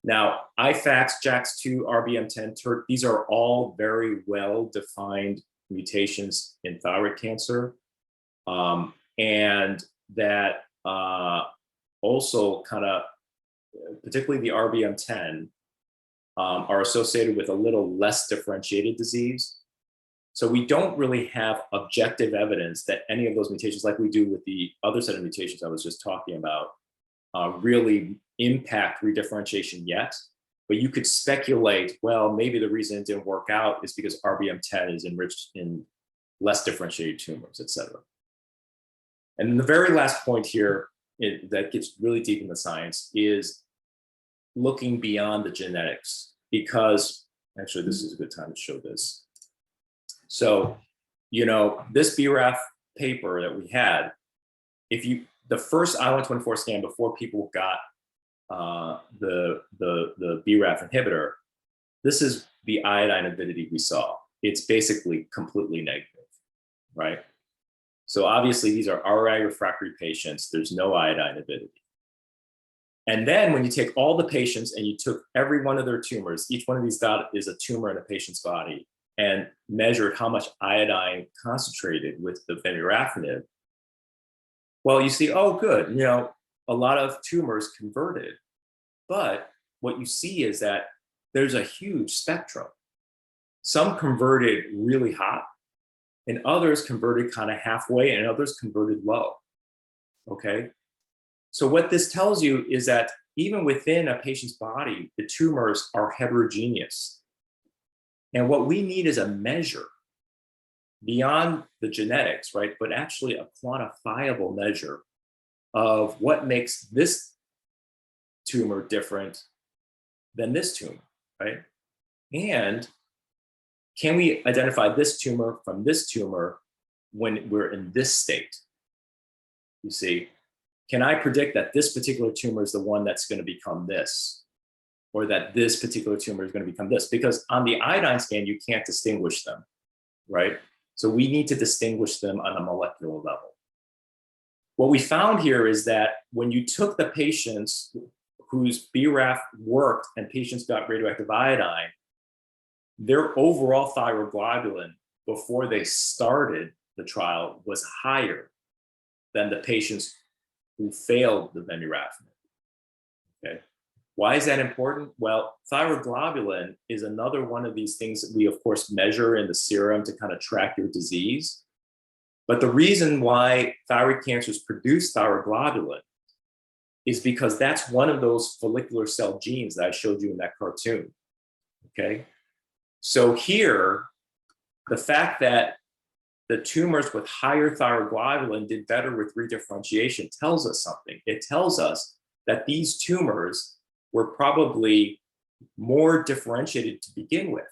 Now, IFAX, JAX2, RBM10, TERT, these are all very well-defined mutations in thyroid cancer. And that also kind of, particularly the RBM10, are associated with a little less differentiated disease. So we don't really have objective evidence that any of those mutations, like we do with the other set of mutations I was just talking about, really impact redifferentiation yet. But you could speculate, well, maybe the reason it didn't work out is because RBM10 is enriched in less differentiated tumors, et cetera. And the very last point here that gets really deep in the science is looking beyond the genetics, because actually this is a good time to show this. So, you know, this BRAF paper that we had, the first I-124 scan before people got the BRAF inhibitor, this is the iodine avidity we saw. It's basically completely negative, right? So obviously these are RI refractory patients. There's no iodine avidity. And then when you take all the patients and you took every one of their tumors, each one of these dots is a tumor in a patient's body, and measured how much iodine concentrated with the vemurafenib, well, you see, oh, good, you know, a lot of tumors converted. But what you see is that there's a huge spectrum. Some converted really hot, and others converted kind of halfway, and others converted low, okay? So what this tells you is that even within a patient's body, the tumors are heterogeneous. And what we need is a measure beyond the genetics, right, but actually a quantifiable measure of what makes this tumor different than this tumor, right? And can we identify this tumor from this tumor when we're in this state? You see, can I predict that this particular tumor is the one that's going to become this, or that this particular tumor is going to become this? Because on the iodine scan, you can't distinguish them, right? So we need to distinguish them on a molecular level. What we found here is that when you took the patients whose BRAF worked and patients got radioactive iodine, their overall thyroglobulin before they started the trial was higher than the patients who failed the vemurafenib. Okay. Why is that important? Well, thyroglobulin is another one of these things that we, of course, measure in the serum to kind of track your disease. But the reason why thyroid cancers produce thyroglobulin is because that's one of those follicular cell genes that I showed you in that cartoon. Okay. So here, the fact that the tumors with higher thyroglobulin did better with redifferentiation tells us something. It tells us that these tumors were probably more differentiated to begin with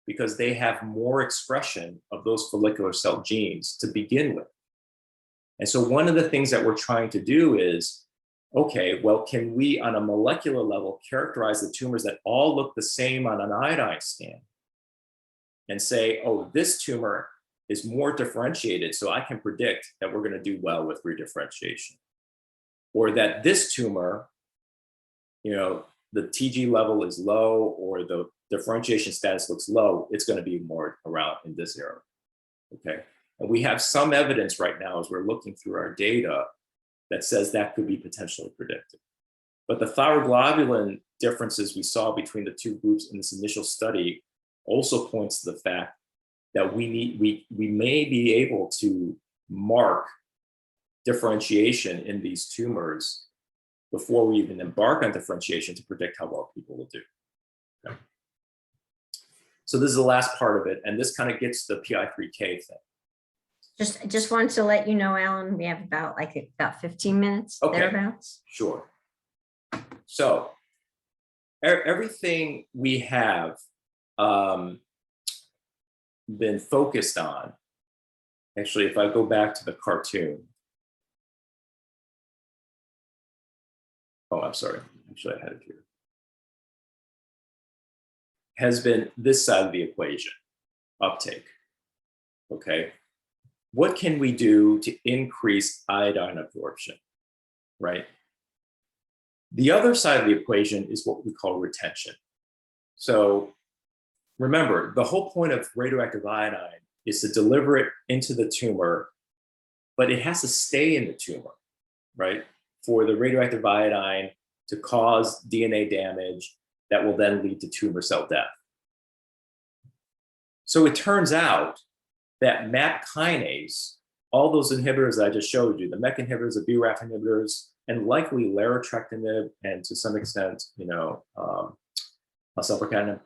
because they have more expression of those follicular cell genes to begin with. And so one of the things that we're trying to do is, okay, well, can we on a molecular level characterize the tumors that all look the same on an iodine scan and say, oh, this tumor is more differentiated, so I can predict that we're going to do well with redifferentiation. Or that this tumor, the TG level is low or the differentiation status looks low, it's going to be more around in this area. Okay. And we have some evidence right now as we're looking through our data that says that could be potentially predicted. But the thyroglobulin differences we saw between the two groups in this initial study also points to the fact that we may be able to mark differentiation in these tumors before we even embark on differentiation to predict how well people will do. Okay. So this is the last part of it, and this kind of gets the PI3K thing. Just wanted to let you know, Alan, we have about 15 minutes, okay, thereabouts. Sure. So everything we have been focused on, actually, if I go back to the cartoon, oh, I'm sorry, actually I had it here, has been this side of the equation, uptake, okay? What can we do to increase iodine absorption, right? The other side of the equation is what we call retention. So remember, the whole point of radioactive iodine is to deliver it into the tumor, but it has to stay in the tumor, right? For the radioactive iodine to cause DNA damage that will then lead to tumor cell death. So it turns out that MAP kinase, all those inhibitors that I just showed you, the MEK inhibitors, the BRAF inhibitors, and likely larotrectinib, and to some extent, selpercatinib,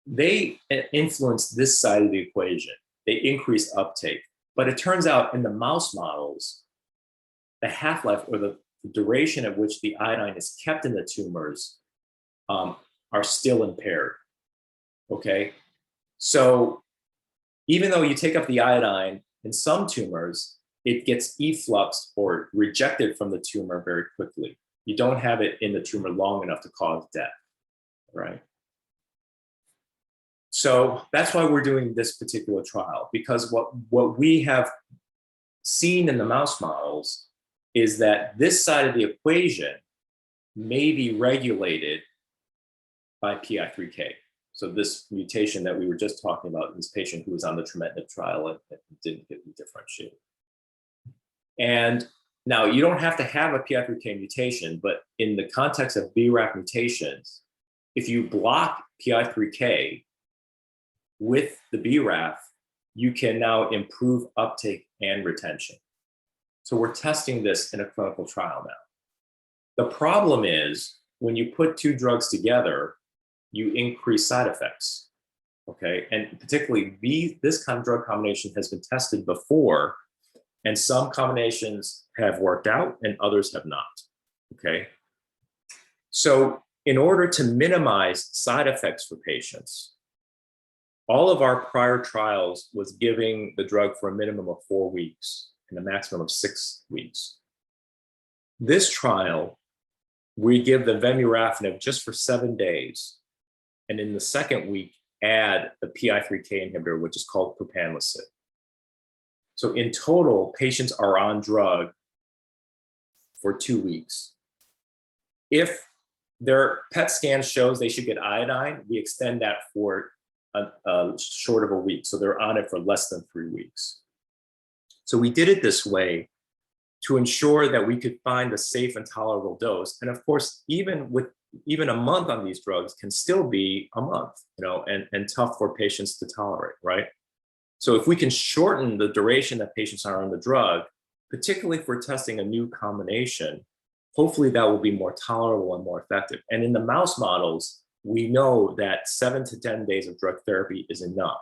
they influence this side of the equation. They increase uptake. But it turns out in the mouse models, the half-life or the duration at which the iodine is kept in the tumors are still impaired, okay? So even though you take up the iodine in some tumors, it gets effluxed or rejected from the tumor very quickly. You don't have it in the tumor long enough to cause death, right? So that's why we're doing this particular trial, because what we have seen in the mouse models is that this side of the equation may be regulated by PI3K. So this mutation that we were just talking about in this patient who was on the trametinib trial and didn't get redifferentiated. And now you don't have to have a PI3K mutation, but in the context of BRAF mutations, if you block PI3K with the BRAF, you can now improve uptake and retention. So we're testing this in a clinical trial now. The problem is when you put two drugs together, you increase side effects, Okay, and particularly this kind of drug combination has been tested before, and some combinations have worked out and others have not. Okay, so in order to minimize side effects for patients, all of our prior trials was giving the drug for a minimum of 4 weeks and a maximum of 6 weeks. This trial, we give the vemurafenib just for 7 days, and in the second week, add the PI3K inhibitor, which is called propanlicid. So in total, patients are on drug for 2 weeks. If their PET scan shows they should get iodine, we extend that for a short of a week. So they're on it for less than 3 weeks. So we did it this way to ensure that we could find a safe and tolerable dose. And of course, even a month on these drugs can still be a month, and tough for patients to tolerate, right? So if we can shorten the duration that patients are on the drug, particularly if we're testing a new combination, hopefully that will be more tolerable and more effective. And in the mouse models, we know that 7 to 10 days of drug therapy is enough.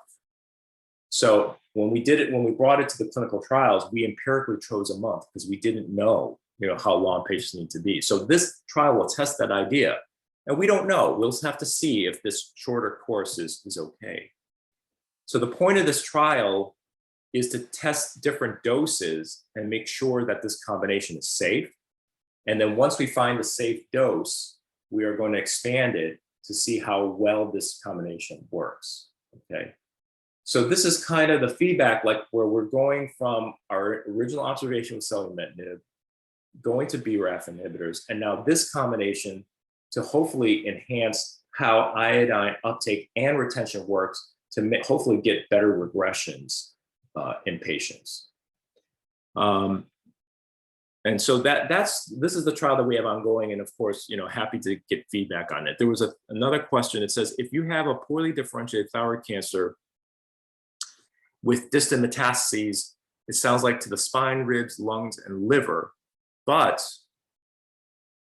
So when we brought it to the clinical trials, we empirically chose a month because we didn't know, how long patients need to be. So this trial will test that idea. And we don't know. We'll have to see if this shorter course is okay. So the point of this trial is to test different doses and make sure that this combination is safe. And then once we find the safe dose, we are going to expand it to see how well this combination works, okay? So this is kind of the feedback, like where we're going from our original observation with selumetinib, going to BRAF inhibitors, and now this combination to hopefully enhance how iodine uptake and retention works to hopefully get better regressions in patients. And so this is the trial that we have ongoing, and of course, happy to get feedback on it. There was another question. It says, if you have a poorly differentiated thyroid cancer with distant metastases, it sounds like to the spine, ribs, lungs, and liver, but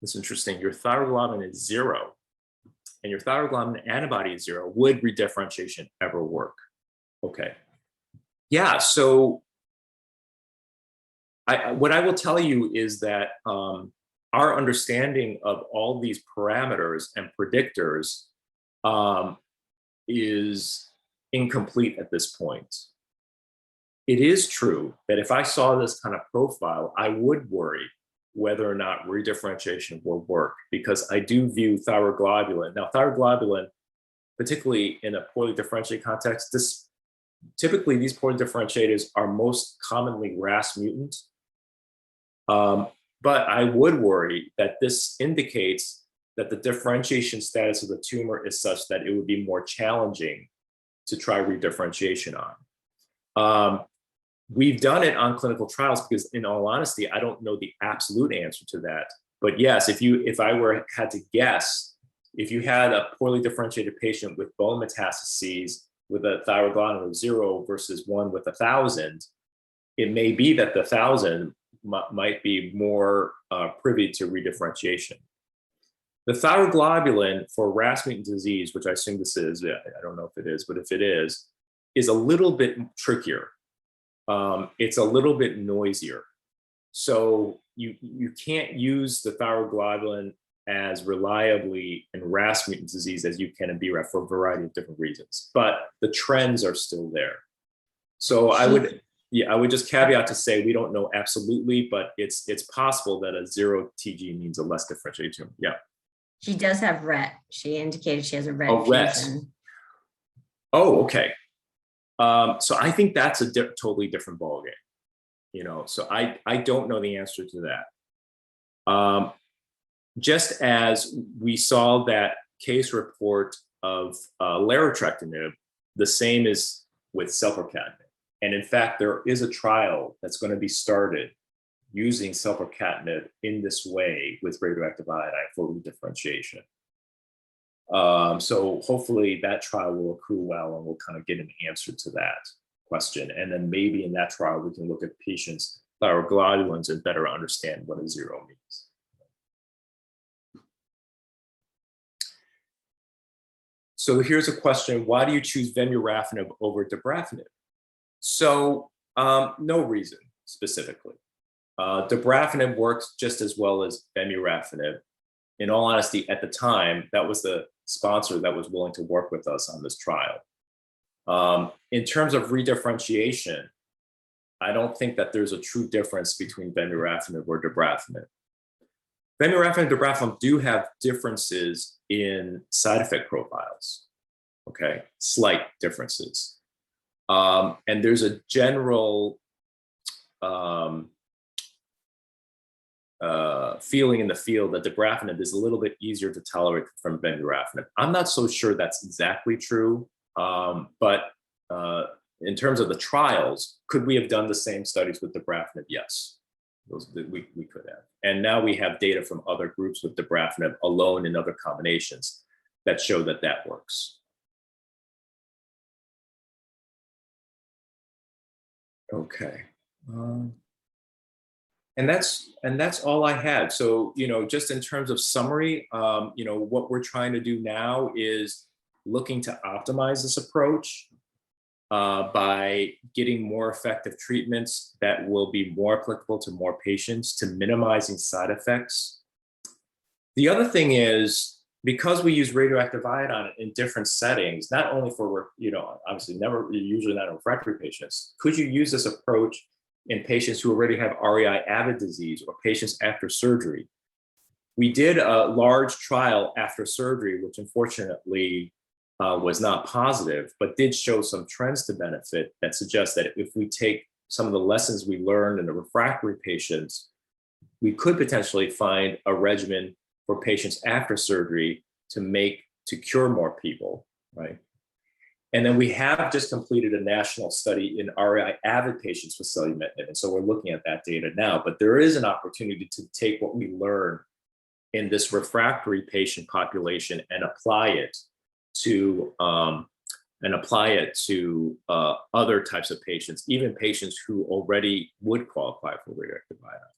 it's interesting, your thyroglobulin is 0, and your thyroglobulin antibody is 0. Would redifferentiation ever work? Okay. Yeah, so what I will tell you is that our understanding of all these parameters and predictors is incomplete at this point. It is true that if I saw this kind of profile, I would worry whether or not redifferentiation will work, because I do view thyroglobulin. Now, thyroglobulin, particularly in a poorly differentiated context, typically these poorly differentiators are most commonly RAS mutant. But I would worry that this indicates that the differentiation status of the tumor is such that it would be more challenging to try redifferentiation on. We've done it on clinical trials because, in all honesty, I don't know the absolute answer to that. But yes, if I had to guess, if you had a poorly differentiated patient with bone metastases with a thyroglobulin of 0 versus one with 1,000, it may be that the 1,000 might be more privy to redifferentiation. The thyroglobulin for RAS mutant disease, which I assume this is, I don't know if it is, but if it is a little bit trickier. It's a little bit noisier. So you can't use the thyroglobulin as reliably in RAS mutant disease as you can in BRAF for a variety of different reasons, but the trends are still there. So I would just caveat to say we don't know absolutely, but it's possible that a 0 TG means a less differentiated tumor. Yeah. She does have RET. She indicated she has a RET RET. fusion. Oh, okay. So I think that's a totally different ballgame. So I don't know the answer to that. Just as we saw that case report of larotrectinib, the same is with selpercatinib. And in fact, there is a trial that's going to be started using selpercatinib in this way with radioactive iodine for redifferentiation. So hopefully that trial will accrue well and we'll kind of get an answer to that question. And then maybe in that trial, we can look at patients' thyroglobulins and better understand what a 0 means. So here's a question: why do you choose vemurafenib over dabrafenib? So no reason specifically. Dabrafenib works just as well as vemurafenib. In all honesty, at the time, that was the sponsor that was willing to work with us on this trial. In terms of redifferentiation, I don't think that there's a true difference between vemurafenib or dabrafenib. Vemurafenib and dabrafenib do have differences in side effect profiles, okay? Slight differences. And there's a general feeling in the field that dabrafenib is a little bit easier to tolerate from vemurafenib. I'm not so sure that's exactly true, but in terms of the trials, could we have done the same studies with dabrafenib? Yes, we could have. And now we have data from other groups with dabrafenib alone and other combinations that show that that works. Okay. And that's all I had. So, just in terms of summary, what we're trying to do now is looking to optimize this approach by getting more effective treatments that will be more applicable to more patients, to minimizing side effects. The other thing is, because we use radioactive iodine in different settings, not only for, obviously usually not in refractory patients, could you use this approach in patients who already have REI avid disease or patients after surgery? We did a large trial after surgery, which unfortunately was not positive, but did show some trends to benefit that suggest that if we take some of the lessons we learned in the refractory patients, we could potentially find a regimen for patients after surgery to cure more people, right? And then we have just completed a national study in REI avid patients with selumetinib. And so we're looking at that data now, but there is an opportunity to take what we learn in this refractory patient population and apply it to other types of patients, even patients who already would qualify for radioactive iodine.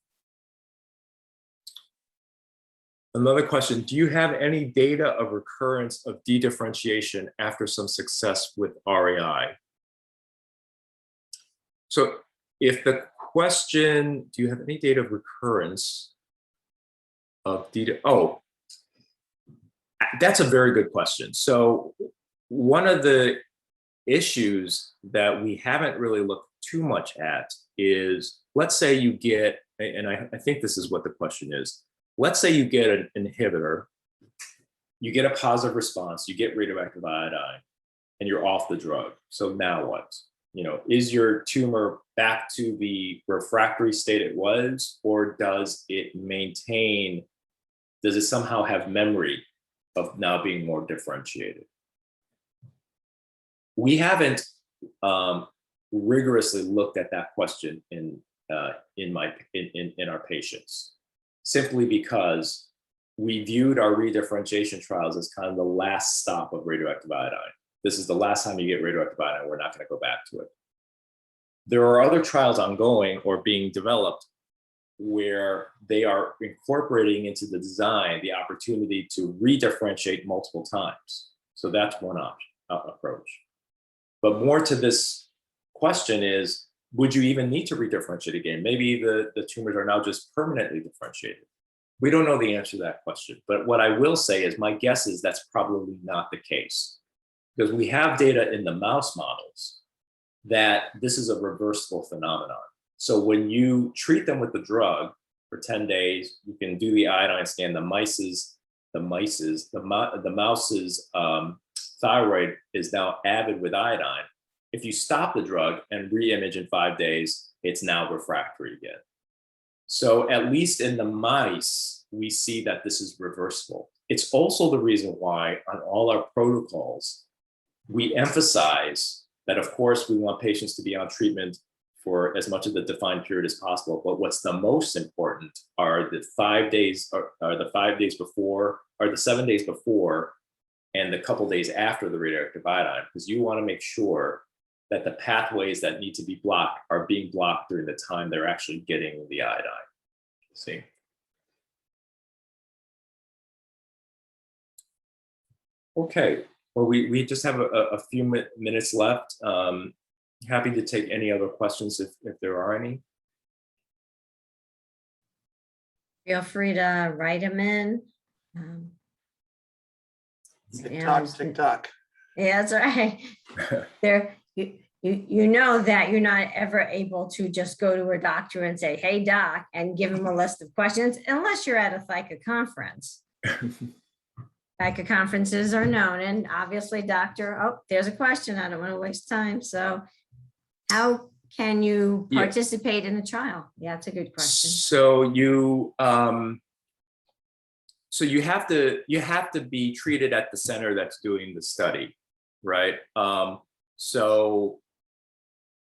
Another question: do you have any data of recurrence of dedifferentiation after some success with REI? So if the question, do you have any data of recurrence of oh, that's a very good question. So one of the issues that we haven't really looked too much at is, let's say you get, and I think this is what the question is, let's say you get an inhibitor, you get a positive response, you get radioactive iodine, and you're off the drug. So now what? Is your tumor back to the refractory state it was, or does it somehow have memory of now being more differentiated? We haven't rigorously looked at that question in our patients, simply because we viewed our redifferentiation trials as kind of the last stop of radioactive iodine. This is the last time you get radioactive iodine. We're not going to go back to it. There are other trials ongoing or being developed where they are incorporating into the design the opportunity to redifferentiate multiple times. So that's one approach. But more to this question is, would you even need to redifferentiate again? Maybe the tumors are now just permanently differentiated. We don't know the answer to that question. But what I will say is, my guess is that's probably not the case, because we have data in the mouse models that this is a reversible phenomenon. So when you treat them with the drug for 10 days, you can do the iodine scan. The mouse's thyroid is now avid with iodine. If you stop the drug and re-image in 5 days, it's now refractory again. So at least in the mice, we see that this is reversible. It's also the reason why on all our protocols, we emphasize that, of course, we want patients to be on treatment for as much of the defined period as possible. But what's the most important are the 5 days, or the 5 days before, or the 7 days before, and the couple days after the radioactive iodine, because you want to make sure that the pathways that need to be blocked are being blocked during the time they're actually getting the iodine. See? Okay. Well, we just have a few minutes left. Happy to take any other questions if there are any. Feel free to write them in. TikTok. Yeah, that's right. There, you know that you're not ever able to just go to a doctor and say, "Hey, doc," and give him a list of questions, unless you're at a ThyCa conference. ThyCa conferences are known, and obviously, doctor, oh, there's a question. I don't want to waste time. So, how can you participate in a trial? Yeah, that's a good question. So you have to be treated at the center that's doing the study, right? So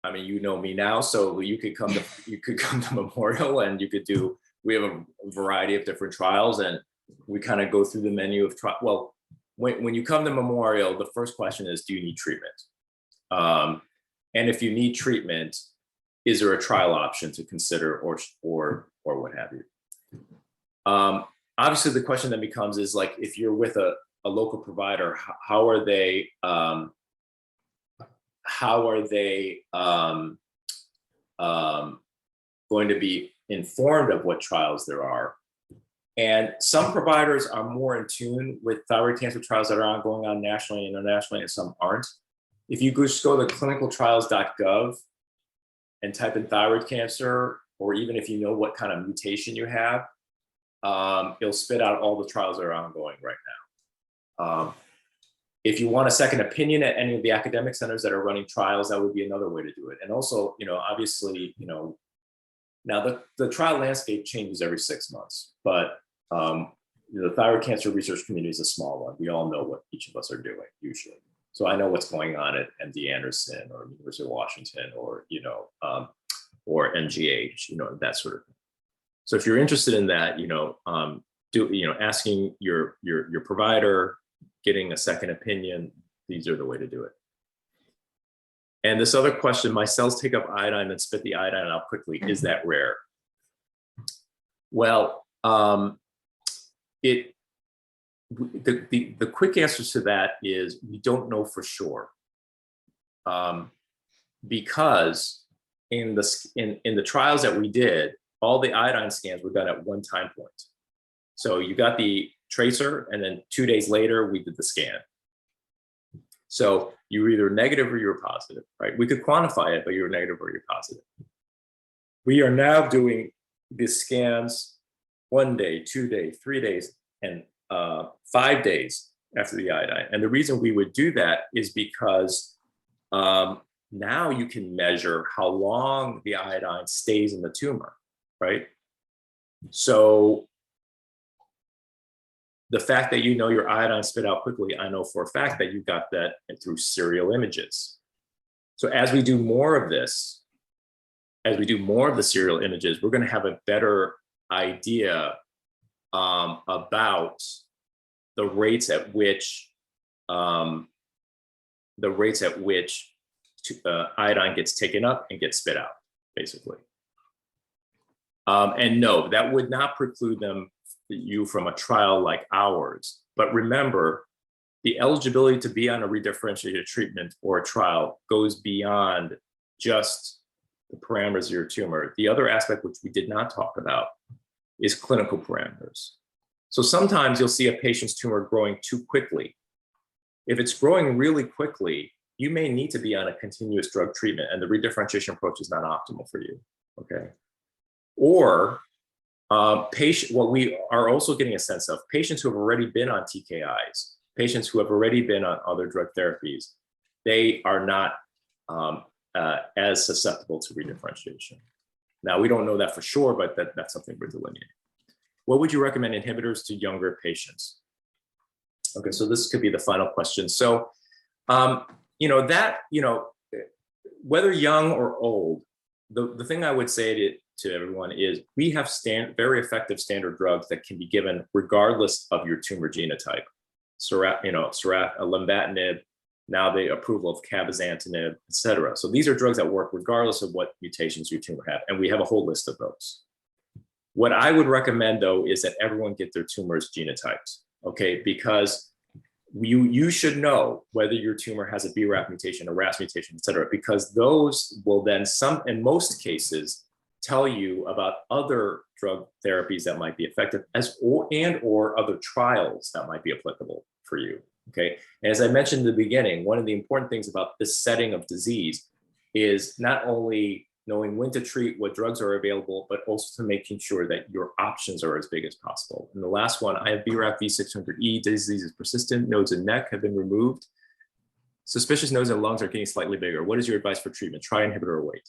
I mean, you know me now, so you could come to Memorial, and we have a variety of different trials, and we kind of go through the menu of trial. Well, when you come to Memorial, the first question is, do you need treatment? And if you need treatment, is there a trial option to consider, or what have you? Obviously, the question that becomes is, like, if you're with a local provider, how are they going to be informed of what trials there are? And some providers are more in tune with thyroid cancer trials that are going on nationally and internationally, and some aren't. If you just go to clinicaltrials.gov and type in thyroid cancer, or even if you know what kind of mutation you have, it'll spit out all the trials that are ongoing right now. If you want a second opinion at any of the academic centers that are running trials, that would be another way to do it. And also, obviously, now the trial landscape changes every 6 months, but the thyroid cancer research community is a small one. We all know what each of us are doing usually. So I know what's going on at MD Anderson or University of Washington, or or MGH, that sort of thing. So if you're interested in that, asking your provider, getting a second opinion, these are the way to do it. And this other question, my cells take up iodine and spit the iodine out quickly. Is that rare? Well, the quick answer to that is we don't know for sure, because in the trials that we did, all the iodine scans were done at one time point. So you got the tracer, and then 2 days later we did the scan. So you were either negative or you were positive, right? We could quantify it, but you were negative or you're positive. We are now doing the scans 1 day, 2 days, 3 days, and 5 days after the iodine. And the reason we would do that is because now you can measure how long the iodine stays in the tumor, right? So the fact that your iodine spit out quickly, I know for a fact that you got that through serial images. So as we do more of this, as we do more of the serial images, we're going to have a better idea about the rates at which iodine gets taken up and gets spit out, basically. And no, that would not preclude you from a trial like ours. But remember, the eligibility to be on a redifferentiated treatment or a trial goes beyond just the parameters of your tumor. The other aspect, which we did not talk about, is clinical parameters. So sometimes you'll see a patient's tumor growing too quickly. If it's growing really quickly, you may need to be on a continuous drug treatment, and the redifferentiation approach is not optimal for you, okay? Or what we are also getting a sense of, patients who have already been on TKIs, patients who have already been on other drug therapies, they are not as susceptible to redifferentiation. Now, we don't know that for sure, but that's something we're delineating. What would you recommend inhibitors to younger patients? Okay, so this could be the final question. So, whether young or old, the thing I would say to everyone is we have very effective standard drugs that can be given regardless of your tumor genotype. Lenvatinib, now the approval of cabozantinib, et cetera. So these are drugs that work regardless of what mutations your tumor have, and we have a whole list of those. What I would recommend, though, is that everyone get their tumors genotyped, okay? Because you should know whether your tumor has a BRAF mutation, a RAS mutation, et cetera, because those will then in most cases, tell you about other drug therapies that might be effective or other trials that might be applicable for you. Okay. And as I mentioned in the beginning, one of the important things about this setting of disease is not only knowing when to treat, what drugs are available, but also to making sure that your options are as big as possible. And the last one, I have BRAF V600E, disease is persistent, nodes and neck have been removed. Suspicious nodes and lungs are getting slightly bigger. What is your advice for treatment? Try inhibitor or wait.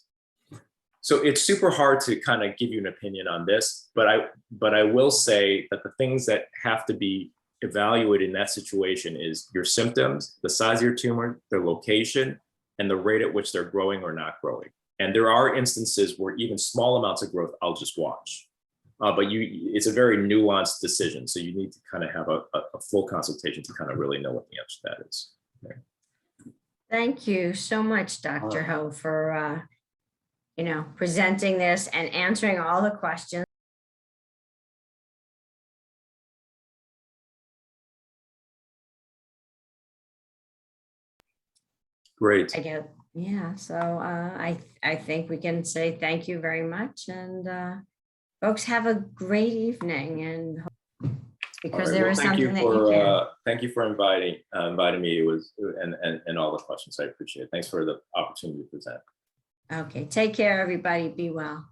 So it's super hard to kind of give you an opinion on this, but I will say that the things that have to be evaluated in that situation is your symptoms, the size of your tumor, their location, and the rate at which they're growing or not growing. And there are instances where even small amounts of growth, I'll just watch. But it's a very nuanced decision. So you need to kind of have a full consultation to kind of really know what the answer to that is. Okay. Thank you so much, Dr. Ho, for presenting this and answering all the questions. Great. Yeah, so I think we can say thank you very much, and folks have a great evening, and because there is something that you can. Thank you for inviting me. It was and all the questions. I appreciate it. Thanks for the opportunity to present. Okay, take care, everybody. Be well.